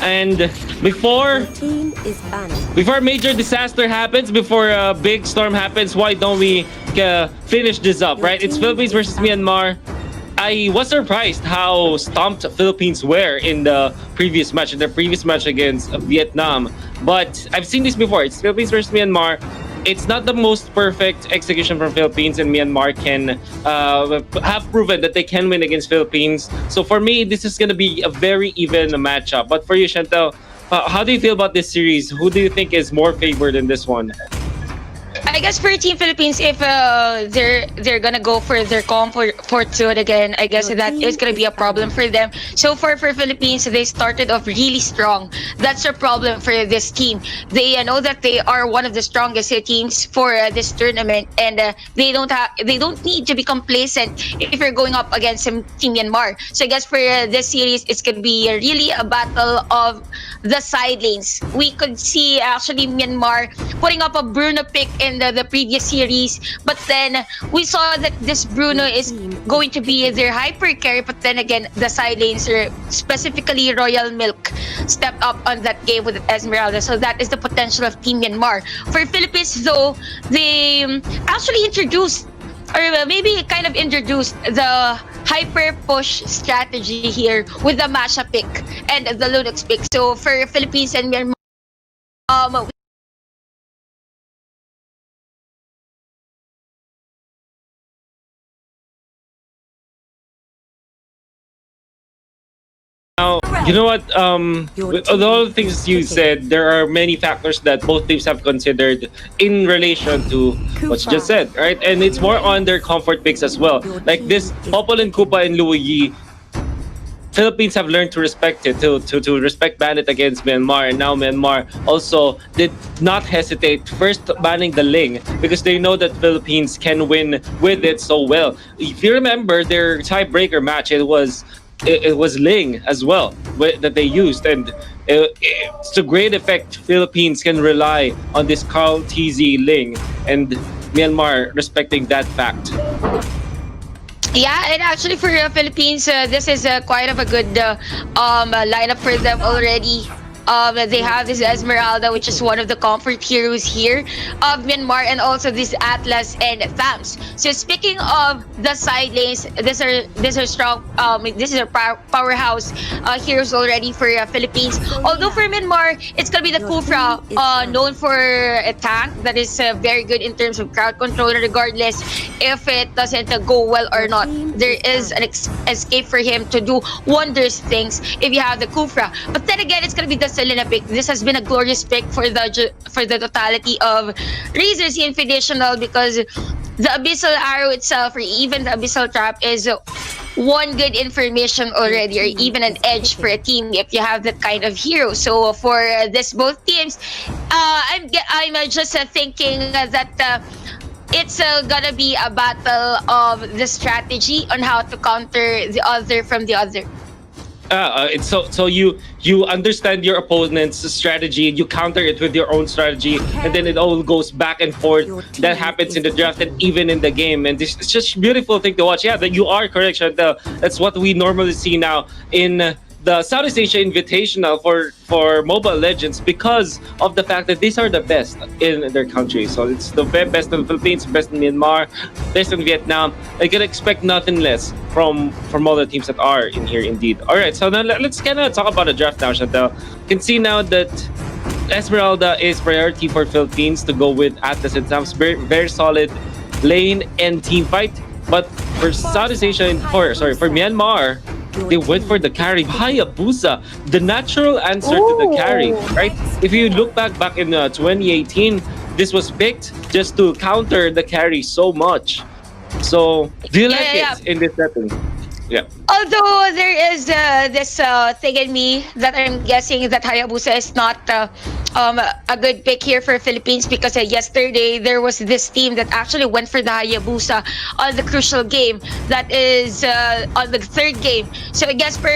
And before Your team is banned. before major disaster happens, before a big storm happens, why don't we finish this up, right? It's Philippines versus Myanmar. I was surprised how stomped Philippines were in the previous match, against Vietnam. But I've seen this before. It's Philippines versus Myanmar. It's not the most perfect execution from Philippines, and Myanmar can have proven that they can win against Philippines. So for me, this is going to be a very even matchup. But for you, Chantel, how do you feel about this series? Who do you think is more favored in this one? I guess for Team Philippines, if they're gonna go for their comfort zone again, I guess that is gonna be a problem for them. So for Philippines, they started off really strong. That's a problem for this team. They know that they are one of the strongest teams for this tournament, and they don't need to be complacent if you're going up against Team Myanmar. So I guess for this series, it's gonna be really a battle of the side lanes. We could see actually Myanmar putting up a Bruno pick in the previous series, but then we saw that this Bruno is going to be their hyper carry, but then again the side lanes, specifically Royal Milk, stepped up on that game with Esmeralda. So that is the potential of Team Myanmar. For Philippines though, they actually introduced, or maybe kind of introduced, the hyper push strategy here with the Masha pick and the Lunox pick. So for Philippines and Myanmar, Now, you know what? With all the things you said, there are many factors that both teams have considered in relation to what you just said, right? And it's more on their comfort picks as well. Like this Popol and Kupa and Luigi, Philippines have learned to respect it, to respect Bandit against Myanmar, and now Myanmar also did not hesitate first banning the Ling because they know that Philippines can win with it so well. If you remember their tiebreaker match, it was Ling as well that they used, and it's to great effect. Philippines can rely on this Carl TZ Ling, and Myanmar respecting that fact. yeah, and actually for Philippines, this is quite of a good lineup for them already. They have this Esmeralda, which is one of the comfort heroes here of Myanmar, and also this Atlas and Thams. So speaking of the side lanes, these are strong. This is a powerhouse heroes already for Philippines. Although for Myanmar, it's gonna be the Kufra, known for a tank that is very good in terms of crowd control. Regardless if it doesn't go well or not, there is an escape for him to do wondrous things if you have the Kufra. But then again, it's gonna be the Selena pick. This has been a glorious pick for the totality of Razer Sea-Invitational, because the Abyssal Arrow itself, or even the Abyssal Trap, is one good information already, or even an edge for a team if you have that kind of hero. So for this both teams, I'm just thinking that it's gonna be a battle of the strategy on how to counter the other from the other. It's so you understand your opponent's strategy, you counter it with your own strategy, and then it all goes back and forth. That happens in the draft and even in the game, and it's just beautiful thing to watch. Yeah, that you are correct, Chantal. That's what we normally see now in the Southeast Asia Invitational for Mobile Legends, because of the fact that these are the best in their country. So it's the best in the Philippines, best in Myanmar, best in Vietnam. I can expect nothing less from all the teams that are in here indeed. All right, so now let's kind of talk about the draft now, Chantal. You can see now that Esmeralda is priority for Philippines to go with Atlas and Thams. Very, very solid lane and team fight. But for Southeast Asia, for Myanmar, they went for the carry. Hayabusa, the natural answer to the carry, right? If you look back in 2018, this was picked just to counter the carry so much. So, do you like it in this setting? Yeah. Although there is this thing in me that I'm guessing that Hayabusa is not a good pick here for Philippines, because yesterday there was this team that actually went for the Hayabusa on the crucial game, that is on the third game. So I guess for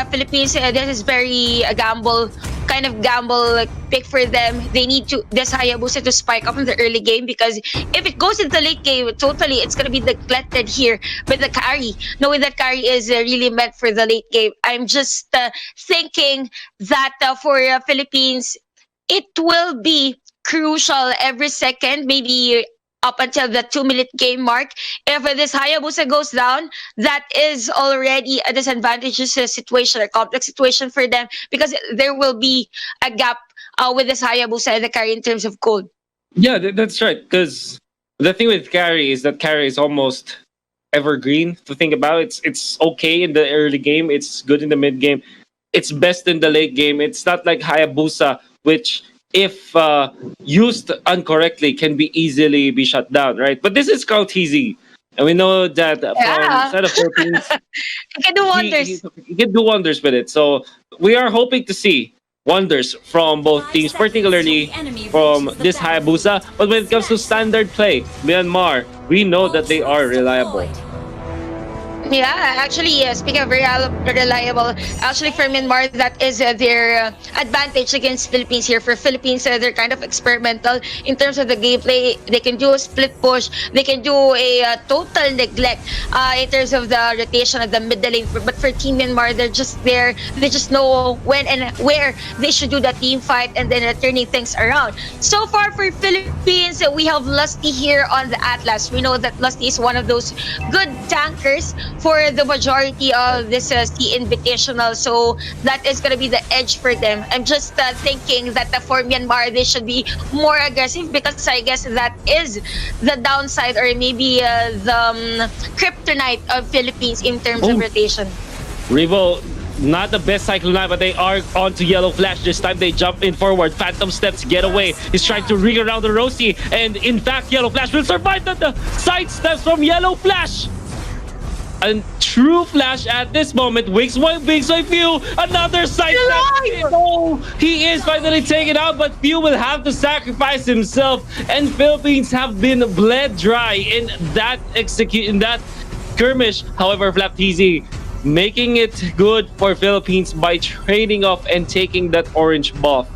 Philippines, this is very a gamble kind of gamble pick for them. They need to this Hayabusa to spike up in the early game, because if it goes into the late game, totally it's gonna be neglected here with the carry. Knowing that carry is really meant for the late game, I'm just thinking that for Philippines, it will be crucial every second, maybe up until the 2 minute game mark. If this Hayabusa goes down, that is already a disadvantageous situation, a complex situation for them, because there will be a gap with this Hayabusa and the carry in terms of gold. Yeah, that's right. Because the thing with carry is that carry is almost evergreen to think about. It's okay in the early game. It's good in the mid game. It's best in the late game. It's not like Hayabusa, which if used incorrectly can be easily be shut down, right? But this is called TZ, and we know that from Yeah, side of Philippines, it can do he, he wonders. he can do wonders with it. So we are hoping to see wonders from both teams, particularly from this Hayabusa. But when it comes to standard play, Myanmar, we know that they are reliable. Yeah, actually, speaking of reliable, actually for Myanmar, that is their advantage against Philippines here. For Philippines, they're kind of experimental in terms of the gameplay. They can do a split push. They can do a total neglect in terms of the rotation of the middle lane. But for Team Myanmar, they're just there. They just know when and where they should do the team fight, and then turning things around. So far for Philippines, we have Lusty here on the Atlas. We know that Lusty is one of those good tankers for the majority of this Sea-Invitational. So that is going to be the edge for them. I'm just thinking that for Myanmar, they should be more aggressive, because I guess that is the downside, or maybe the kryptonite of Philippines in terms of Oh, rotation. Revo, not the best Cyclone, but they are on to Yellow Flash. This time they jump in forward. Phantom Steps get away. He's trying to ring around the Rosie. And in fact, Yellow Flash will survive the side steps from Yellow Flash. A true Flash at this moment. Wings one, Wings by Few. Another side step. Oh, he is finally taken out, but Few will have to sacrifice himself. And Philippines have been bled dry in that skirmish. However, Flap TZ making it good for Philippines by trading off and taking that orange buff.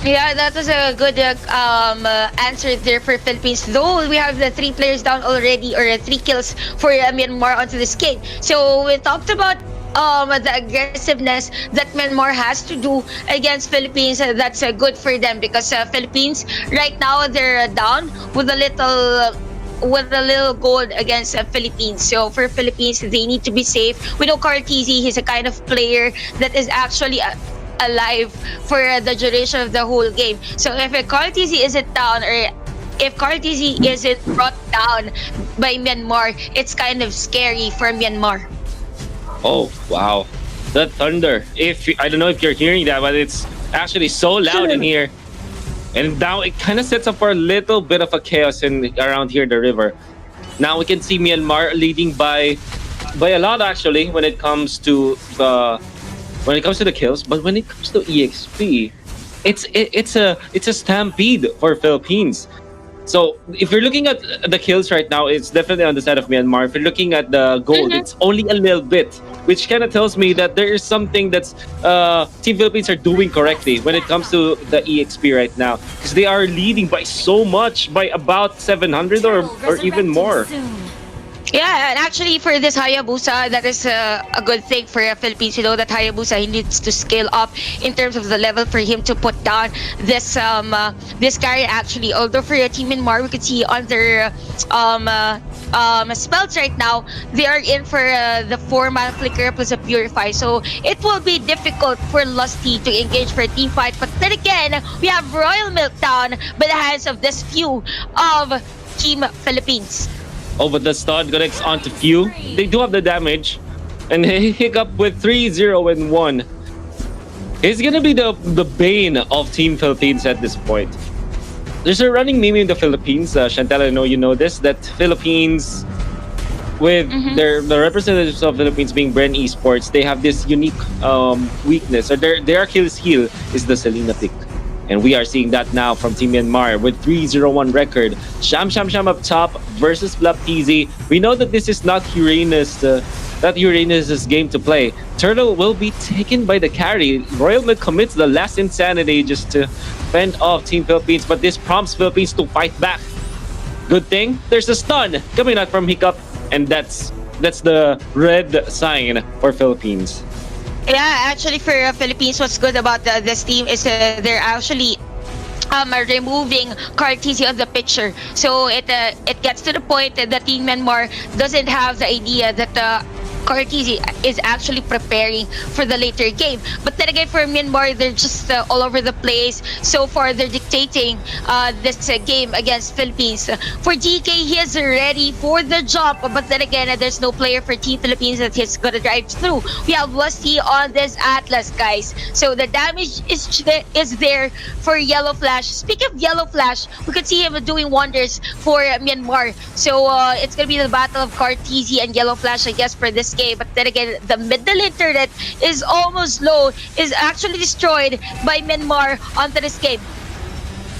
Yeah, that was a good answer there for Philippines. Though we have the 3 players down already, or 3 kills for Myanmar onto this game. So we talked about the aggressiveness that Myanmar has to do against Philippines. That's good for them, because Philippines right now, they're down with a little gold against Philippines. So for Philippines, they need to be safe. We know Carl TZ, he's a kind of player that is actually alive for the duration of the whole game. So if Carl TZ isn't down, or if Carl TZ isn't brought down by Myanmar, it's kind of scary for Myanmar. Oh, wow. The thunder. If I don't know if you're hearing that, but it's actually so loud in here. And now it kind of sets up for a little bit of a chaos in around here, the river. Now we can see Myanmar leading by a lot, actually, when it comes to the kills. But when it comes to EXP, it's a stampede for Philippines. So if you're looking at the kills right now, it's definitely on the side of Myanmar. If you're looking at the gold, it's only a little bit, which kind of tells me that there is something that's Team Philippines are doing correctly when it comes to the EXP right now, because they are leading by so much, by about 700 or even more. Yeah, and actually for this Hayabusa, that is a good thing for Philippines. You know that Hayabusa, he needs to scale up in terms of the level for him to put down this carry. Actually, although for Team Myanmar, we could see on their spells right now, they are in for the 4-man flicker plus a purify. So it will be difficult for Lusty to engage for a team fight. But then again, we have Royal Meltdown by the hands of this few of Team Philippines. Oh, but the stun connects onto Few. They do have the damage. And Hiccup with 3-0 and 1. He's gonna be the bane of Team Philippines at this point. There's a running meme in the Philippines, Chantal, I know you know this, that Philippines, with the representatives of Philippines being Bren Esports, they have this unique weakness, or their Achilles heel is the Selena pick. And we are seeing that now from Team Myanmar with 3-0-1 record. Sham up top versus Blap TZ. We know that this is not Uranus that Uranus' game to play. Turtle will be taken by the carry. Royal Milk commits the last insanity just to fend off Team Philippines, but this prompts Philippines to fight back. Good thing, there's a stun coming out from Hiccup, and that's the red sign for Philippines. Yeah, actually for Philippines, what's good about this team is they're actually removing Cartesi on the picture. So it gets to the point that the Team Myanmar doesn't have the idea that Cartesi is actually preparing for the later game. But then again, for Myanmar, they're just all over the place. So far, they're dictating this game against Philippines. For DK, he is ready for the jump. But then again, there's no player for Team Philippines that he's going to drive through. We have Lusty on this Atlas, guys. So the damage is there for Yellow Flash. Speaking of Yellow Flash, we could see him doing wonders for Myanmar. So it's going to be the battle of Cartesi and Yellow Flash, I guess, for this game. But then again, the middle internet is almost low, is actually destroyed by Myanmar onto this game.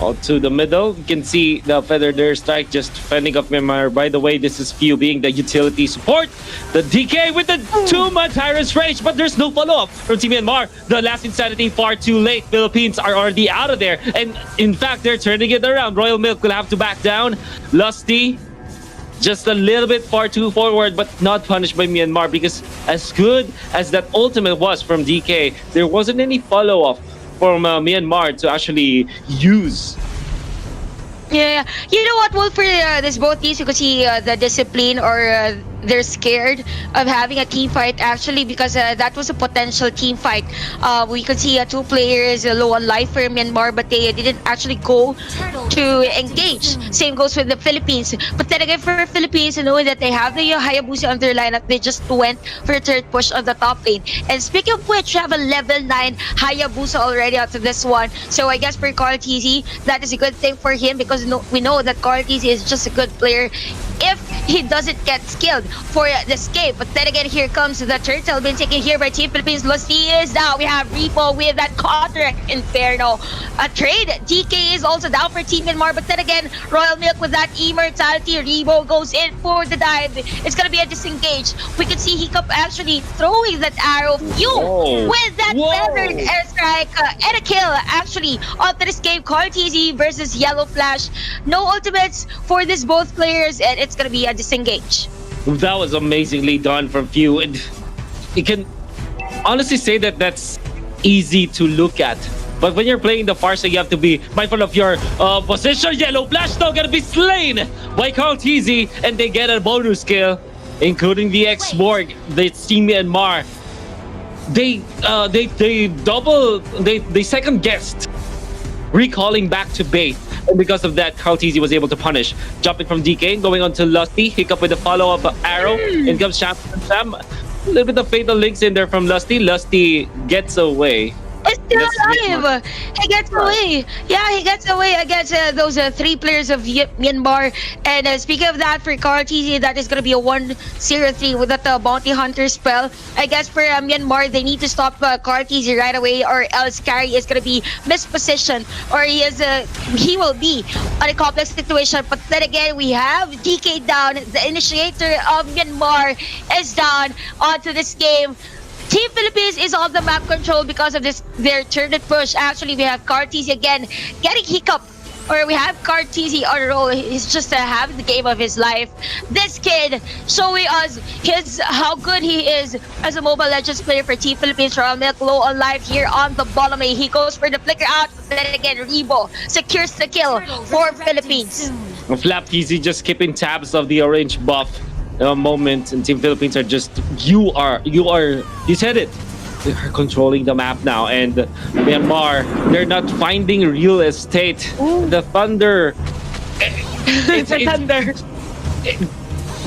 Out to the middle, you can see the Feather Dare Strike just fending off Myanmar. By the way, this is Few being the utility support. The DK with the 2-man Tyrant's Rage, but there's no follow-up from Team Myanmar. The last insanity far too late. Philippines are already out of there. And in fact, they're turning it around. Royal Milk will have to back down. Lusty, just a little bit far too forward, but not punished by Myanmar, because as good as that ultimate was from DK, there wasn't any follow-up from Myanmar to actually use. Yeah, you know what, Wolf, for this both teams, you could see the discipline, or they're scared of having a team fight, actually, because that was a potential team fight. We could see two players low on life for Myanmar, but they didn't actually go to engage. Same goes with the Philippines. But then again, for Philippines, knowing that they have the Hayabusa on their lineup, they just went for a third push on the top lane. And speaking of which, we have a level 9 Hayabusa already out of this one. So I guess for Cartesi, that is a good thing for him, because we know that Cartesi is just a good player if he doesn't get skilled for this game. But then again, here comes the turtle being taken here by Team Philippines. Lusty is down. We have Repo with that counter Inferno. A trade. DK is also down for Team Myanmar. But then again, Royal Milk with that immortality. Repo goes in for the dive. It's gonna be a disengage. We can see Hiccup actually throwing that arrow. With that feathered airstrike and a kill actually onto this game. Cartesi versus Yellow Flash. No ultimates for this both players, and it's gonna be a disengage. That was amazingly done from Few. And you can honestly say that that's easy to look at. But when you're playing the Farsa, you have to be mindful of your position. Yellow Flash now gonna be slain by Cartesi, and they get a bonus kill, including the X-Borg, the Team Myanmar. They second guessed recalling back to base. And because of that, Cartesi was able to punish. Jumping from DK, going on to Lusty. Hiccup with the follow-up arrow. In comes Sham. A little bit of fatal links in there from Lusty. Lusty gets away. It's still alive. He gets away. Yeah, he gets away against those three players of Myanmar. And speaking of that, for Cartesi, that is going to be a 1-0-3 with that bounty hunter spell. I guess for Myanmar, they need to stop Cartesi right away, or else Carry is going to be mispositioned, or he will be on a complex situation. But then again, we have DK down. The initiator of Myanmar is down onto this game. Team Philippines is on the map control because of their turn push. Actually, we have Cartesi again getting Hiccup, or we have Cartesi on a roll. He's just having the game of his life. This kid showing us how good he is as a Mobile Legends player for Team Philippines. Royal Milk low on life here on the bottom lane. He goes for the flicker out. Then again, Rebo secures the kill for Philippines. Flapkeezy just keeping tabs of the orange buff. Moment, and Team Philippines are just you said it, they're controlling the map now. And Myanmar, they're not finding real estate. The Thunder,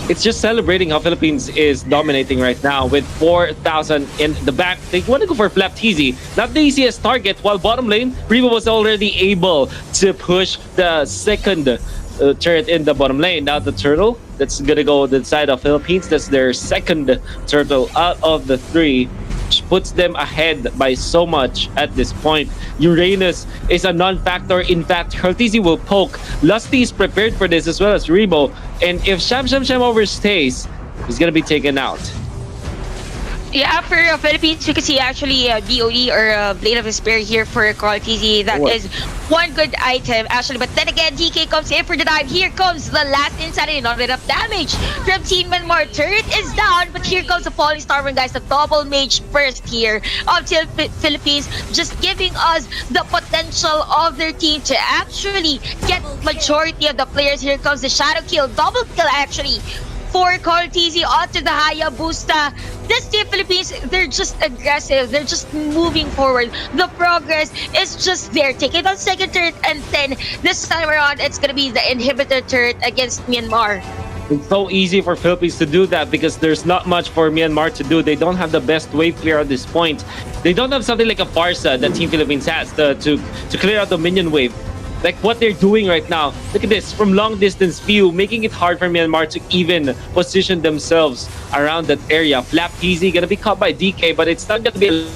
it's just celebrating how Philippines is dominating right now with 4,000 in the back. They want to go for Flapkeezy, not the easiest target, while bottom lane Rebo was already able to push the second turret in the bottom lane. Now the turtle that's gonna go the side of Philippines. That's their second turtle out of the 3, which puts them ahead by so much at this point. Uranus is a non-factor. In fact, Cartesi will poke. Lusty is prepared for this, as well as Rebo. And if Sham overstays, he's gonna be taken out. Yeah, for Philippines, we can see actually BOD or Blade of Despair here for Carl TZ. That What? is one good item, actually. But then again, DK comes in for the dive. Here comes the last insanity, not enough damage from Team Myanmar. Turret is down, but here comes the Falling Star One, guys. The double mage first here of Team Philippines, just giving us the potential of their team to actually get majority of the players. Here comes the Shadow Kill, double kill actually for Carl TZ onto the Hayabusa. This team Philippines, they're just aggressive. They're just moving forward. The progress is just there. Take it on second turret, and then this time around, it's gonna be the inhibitor turret against Myanmar. It's so easy for Philippines to do that because there's not much for Myanmar to do. They don't have the best wave clear at this point. They don't have something like a Farsa that Team Philippines has to clear out the minion wave. Like what they're doing right now. Look at this, from long distance view, making it hard for Myanmar to even position themselves around that area. Flap Easy gonna be caught by DK, but it's not gonna be.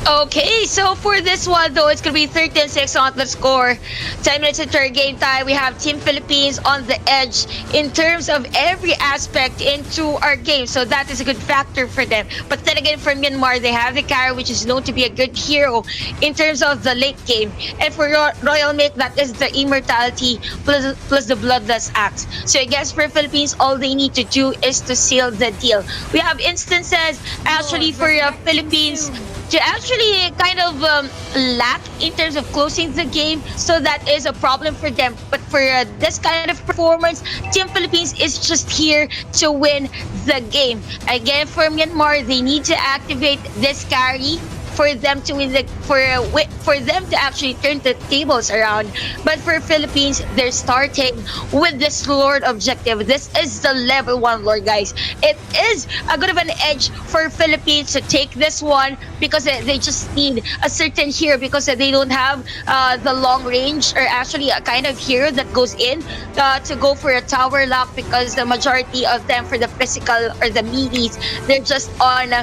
Okay, so for this one though, it's gonna be 13-6 on the score. 10 minutes into our game time, we have Team Philippines on the edge in terms of every aspect into our game. So that is a good factor for them. But then again, for Myanmar, they have the carry, which is known to be a good hero in terms of the late game. And for Royal Mate, that is the immortality plus the bloodless axe. So I guess for Philippines, all they need to do is to seal the deal. We have instances actually for Philippines to actually kind of lack in terms of closing the game, so that is a problem for them. But for this kind of performance, Team Philippines is just here to win the game. Again, for Myanmar, they need to activate this carry for them to win for them to actually turn the tables around. But for Philippines, they're starting with this Lord objective. This is the level 1 Lord, guys. It is a good of an edge for Philippines to take this one because they just need a certain hero, because they don't have the long range, or actually a kind of hero that goes in to go for a tower lock, because the majority of them for the physical or the meaties, they're just on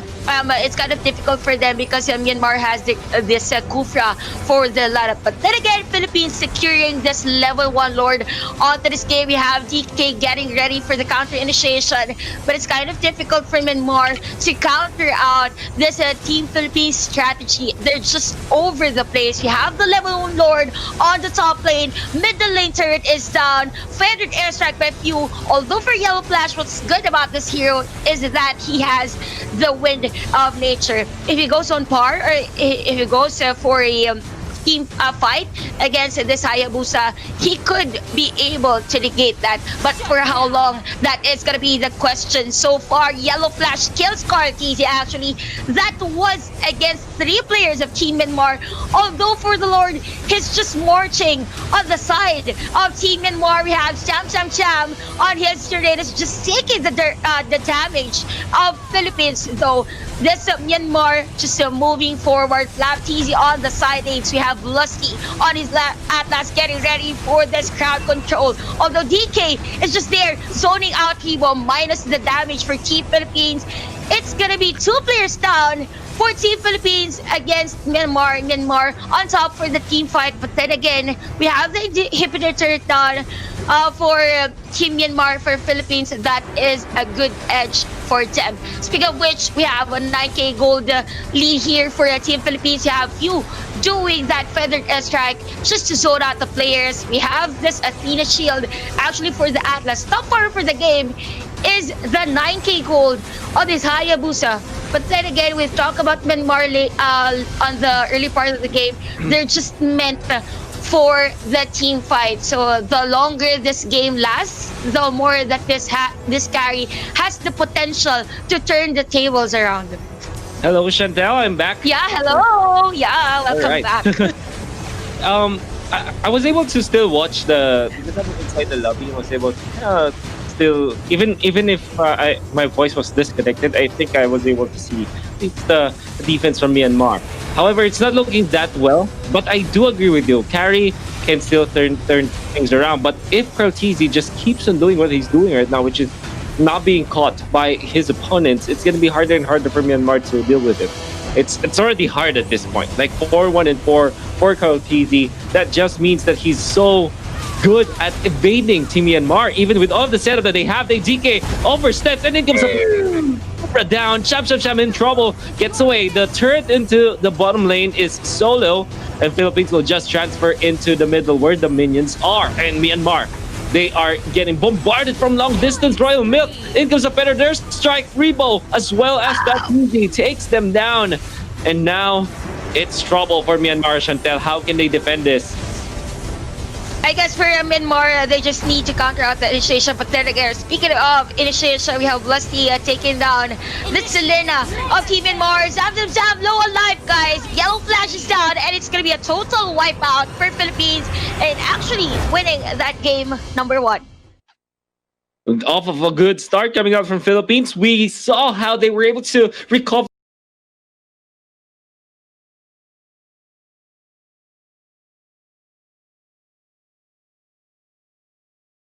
it's kind of difficult for them because Myanmar has this Kufra for the lineup. But then again, Philippines securing this level 1 Lord onto this game. We have DK getting ready for the counter initiation, but it's kind of difficult for Myanmar to counter out this Team Philippines strategy. They're just over the place. We have the level 1 Lord on the top lane. Middle lane turret is down. Feathered airstrike by few. Although for Yellow Flash, what's good about this hero is that he has the wind of nature. If he goes on par, or if he goes for a team fight against this Hayabusa, he could be able to negate that. But for how long, that is going to be the question. So far, Yellow Flash kills Carl TZ actually. That was against 3 players of Team Myanmar. Although for the Lord, he's just marching on the side of Team Myanmar. We have Cham on his turret, is just taking the damage of Philippines though. This Myanmar just moving forward. Flap TZ on the side lanes. We have Lusty on his Atlas getting ready for this crowd control. Although DK is just there zoning out Kibo, minus the damage for Team Philippines. It's gonna be 2 players down for Team Philippines against Myanmar. Myanmar on top for the team fight. But then again, we have the inhibitor turret down for Team Myanmar. For Philippines, that is a good edge for them. Speaking of which, we have a 9k gold lead here for Team Philippines. You have few doing that feathered airstrike just to zone out the players. We have this Athena shield actually for the Atlas. Top far for the game is the 9k gold on this Hayabusa. But then again, we talk about Myanmar on the early part of the game. They're just meant for the team fight. So the longer this game lasts, the more that this carry has the potential to turn the tables around. Hello, Chantel. I'm back. Yeah, hello. Yeah, welcome back. I was able to still watch because I was inside the lobby. I was able to still, even if my voice was disconnected, I think I was able to see at least the defense from Myanmar. However, it's not looking that well, but I do agree with you. Carry can still turn things around. But if Kartizi just keeps on doing what he's doing right now, which is not being caught by his opponents, it's going to be harder and harder for Myanmar to deal with it. It's already hard at this point. Like 4-1 and 4 for Kartizi. That just means that he's so good at evading Team Myanmar. Even with all the setup that they have, they DK oversteps and then comes up down. Cham in trouble. Gets away. The turret into the bottom lane is solo, and Philippines will just transfer into the middle where the minions are. And Myanmar, they are getting bombarded from long distance. Royal Milk. In comes a better their strike. Rebo as well as that Easy takes them down. And now it's trouble for Myanmar, Chantel. How can they defend this? I guess for Myanmar, they just need to counter out the initiation. But then again, speaking of initiation, we have Lusty taking down the Selena of Team Myanmar. Zam low on life, guys. Yellow flash is down, and it's going to be a total wipeout for Philippines and actually winning that game number 1. Off of a good start coming out from Philippines, we saw how they were able to recover